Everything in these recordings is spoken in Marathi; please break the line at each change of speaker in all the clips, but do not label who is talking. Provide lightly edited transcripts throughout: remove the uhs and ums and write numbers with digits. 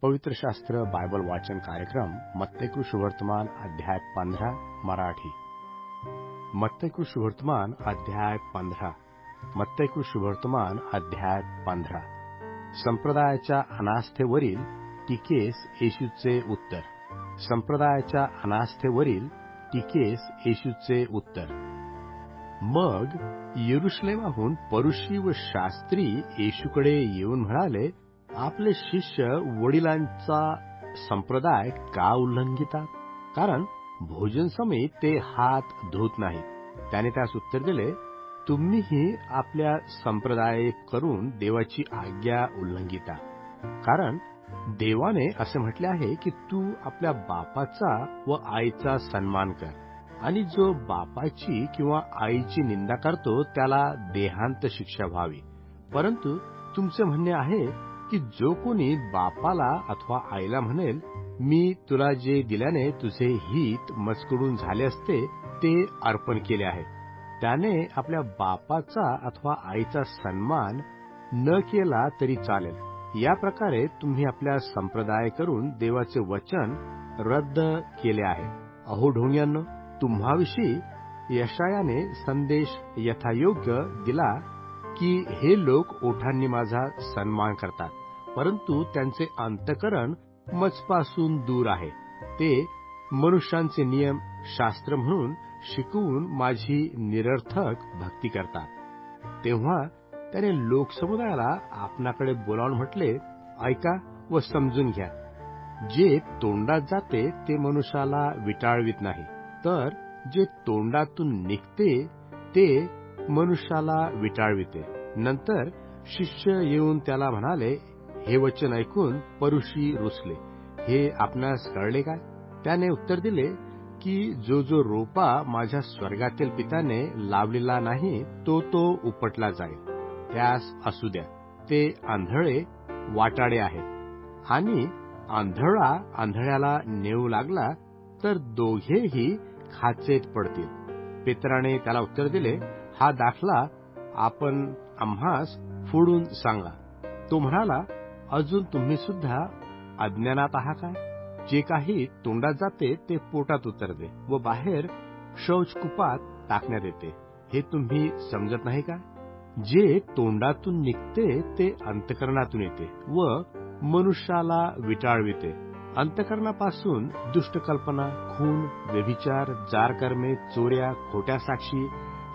पवित्र शास्त्र बायबल वाचन कार्यक्रम मत्तेकु शुभवर्तमान अध्याय 15 मराठी। मत्तेकु शुभवर्तमान अध्याय 15। मत्तेकु शुभवर्तमान अध्याय 15। संप्रदायाच्या अनास्थेवरील टीकेस येशूचे उत्तर। संप्रदायाच्या अनास्थेवरील टीकेस येशूचे उत्तर। मग यरुशलेमाहून परुषी व शास्त्री येशूकडे येऊन म्हणाले, आपले शिष्य वडिलांचा संप्रदाय का उल्लंघितात? कारण भोजन समय ते हात धुत नाहीत। त्याने त्यास उत्तर दिले, तुम्हीही आपल्या संप्रदाय करून देवाची आज्ञा उल्लंघिता। कारण देवाने असे म्हटले आहे की तू आपल्या बापाचा व आईचा सन्मान कर, आणि जो बापाची किंवा आईची निंदा करतो त्याला देहांत शिक्षा व्हावी। परंतु तुमचे म्हणणे आहे की जो कोणी बापाला अथवा आईला म्हणेल, मी तुला जे दिल्याने तुझे हित मजकडून झाले असते ते अर्पण केले आहे, त्याने आपल्या बापाचा अथवा आईचा सन्मान न केला तरी चालेल। या प्रकारे तुम्ही आपल्या संप्रदाय करून देवाचे वचन रद्द केले आहे। अहो ढोंग्यांनो, तुम्हाविषयी यशायाने संदेश यथायोग्य दिला की हे लोक ओठांनी माझा सन्मान करतात, परंतु त्यांचे अंतःकरण मजपासून दूर आहे। ते मनुष्यांचे नियम शास्त्र म्हणून शिकवून माझी निरर्थक भक्ती करतात। तेव्हा त्याने लोकसमुदायाला आपणाकडे बोलावून म्हटले, ऐका व समजून घ्या। जे तोंडात जाते ते मनुष्याला विटाळवित नाही, तर जे तोंडातून निघते ते मनुष्याला विटाळविते। नंतर शिष्य येऊन त्याला म्हणाले, हे वचन ऐकून परुषी रुसले, हे आपणास कळले काय? त्याने उत्तर दिले की जो रोपा माझ्या स्वर्गातील पित्याने लावलेला नाही तो उपटला जाईल। त्यास असू द्या, ते आंधळे वाटाडे आहेत, आणि आंधळा आंधळ्याला नेऊ लागला तर दोघेही खाचेत पडतील। पेत्राने त्याला उत्तर दिले, हा दाखला आपण आम्हास फोडून सांगा। तो म्हणाला, अजून तुम्ही सुद्धा अज्ञानात आहात काय? जे काही तोंडात जाते ते पोटात उतरते व बाहेर शौचकूपात टाकण्यात येते, हे तुम्ही समजत नाही का? जे तोंडातून निघते ते अंतःकरणातून येते व मनुष्याला विटाळविते। अंतःकरणापासून दुष्ट कल्पना, खून, व्यभिचार, जारकर्मे, चोऱ्या, खोट्या साक्षी,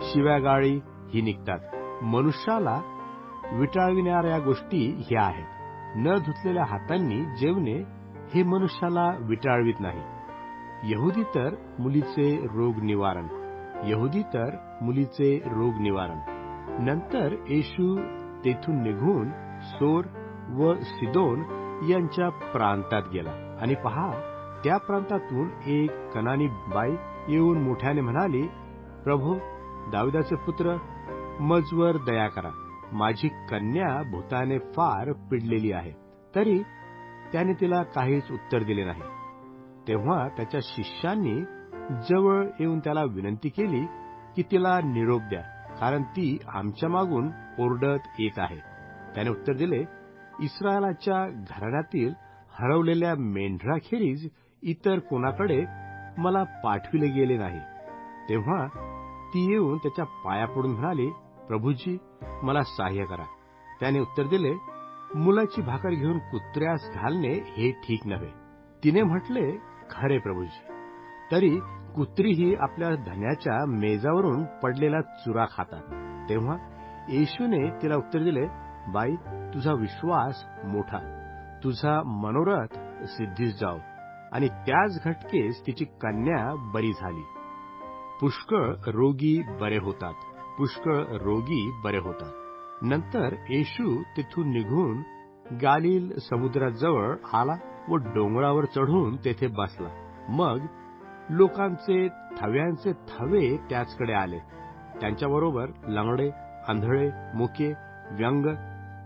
शिव्यागाळी ही निघतात। मनुष्याला विटाळविणाऱ्या गोष्टी ह्या आहेत। न धुतलेल्या हातांनी जेवणे हे मनुष्याला विटाळवित नाही। यहुदी तर मुलीचे रोग निवारण, यहुदी तर मुलीचे रोग निवारण। नंतर येशू तेथून निघून सोर व सिदोन यांच्या प्रांतात गेला, आणि पहा, त्या प्रांतातून एक कनानी बाई येऊन मोठ्याने म्हणाली, प्रभू, दाविदाचे पुत्र, मजवर दया करा, माझी कन्या भूताने फार पिडलेली आहे। तरी त्याने तिला काहीच उत्तर दिले नाही। तेव्हा त्याच्या शिष्यांनी जवळ येऊन त्याला विनंती केली की तिला निरोप द्या, कारण ती आमच्या मागून ओरडत येत आहे। त्याने उत्तर दिले, इस्रायलाच्या घराण्यातील हरवलेल्या मेंढराखेरीज इतर कोणाकडे मला पाठविले गेले नाही। तेव्हा ती येऊन त्याच्या पाया पडून म्हणाली, प्रभूजी, मला सहाय्य करा। त्याने उत्तर दिले, मुलाची भाकर घेऊन कुत्र्यास घालणे हे ठीक नव्हे। तिने म्हटले, खरे प्रभूजी। तरी कुत्रीही आपल्या धन्याच्या मेजावरून पडलेला चुरा खातात। तेव्हा येशूने तिला उत्तर दिले, बाई, तुझा विश्वास मोठा, तुझा मनोरथ सिद्धीस जाओ। आणि त्याच घटकेस तिची कन्या बरी झाली। पुष्कळ रोगी बरे होतात, पुष्कळ रोगी बरे होतात। नंतर येशू तिथून निघून गालील समुद्राजवळ आला व डोंगरावर चढून तेथे बसला। मग लोकांचे थव्यांचे थवे त्याचकडे आले। त्यांच्याबरोबर लंगडे, आंधळे, मुके, व्यंग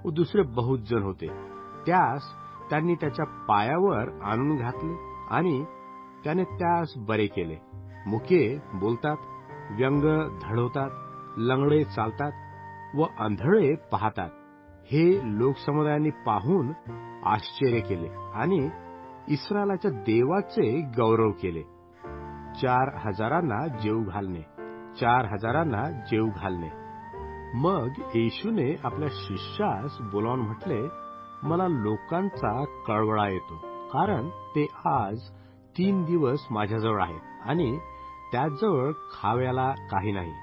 व दुसरे बहुत जण होते। त्यास त्यांनी त्याच्या पायावर आणून घातले, आणि त्याने त्यास बरे केले। मुके बोलतात, व्यंग धडवतात, लंगडे चालतात व आंधळे पाहतात। हे लोकसमुदायाने पाहून आश्चर्य केले आणि इस्रायलाच्या देवाचे गौरव केले. 4,000 जेव घालणे, 4,000 जेव घालणे. मग येशूने आपल्या शिष्यास बोलावून म्हटले, मला लोकांचा कळवळा येतो, कारण ते आज 3 दिवस माझ्याजवळ आहेत आणि त्याजवळ खाव्याला काही नाही.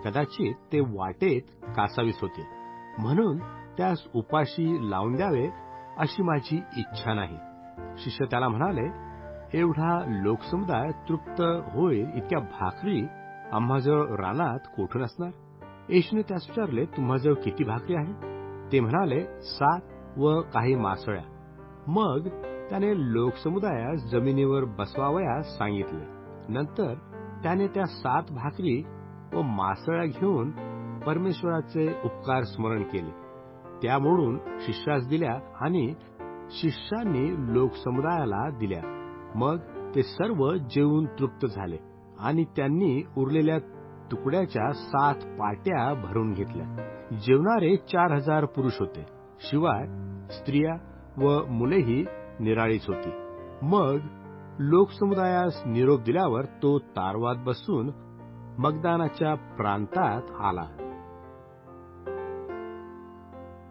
कदाचित ते वाटेत कासावीस होते, म्हणून त्यास उपाशी लावून द्यावे अशी माझी इच्छा नाही. शिष्य त्याला म्हणाले, एवढा लोकसमुदाय तृप्त होईल इतक्या भाकरी आम्हाजवळ रानात कोठून असणार? येशूने त्यास विचारले, तुम्हाजवळ किती भाकरी आहे? ते म्हणाले, 7 व काही मासळ्या. मग त्याने लोकसमुदायास जमिनीवर बसवावयास सांगितले. नंतर त्याने त्या 7 भाकरी व मासळ्या घेऊन परमेश्वराचे उपकार स्मरण केले, त्या मोडून शिष्यास दिल्या आणि शिष्यांनी लोकसमुदायाला दिल्या. मग ते सर्व जेवून तृप्त झाले आणि त्यांनी उरलेल्या तुकड्याच्या 7 पाट्या भरून घेतल्या. जेवणारे 4,000 पुरुष होते, शिवाय स्त्रिया व मुलेही निराळीच होती. मग लोकसमुदायास निरोप दिल्यावर तो तारवात बसून मगदानाच्या प्रांतात आला.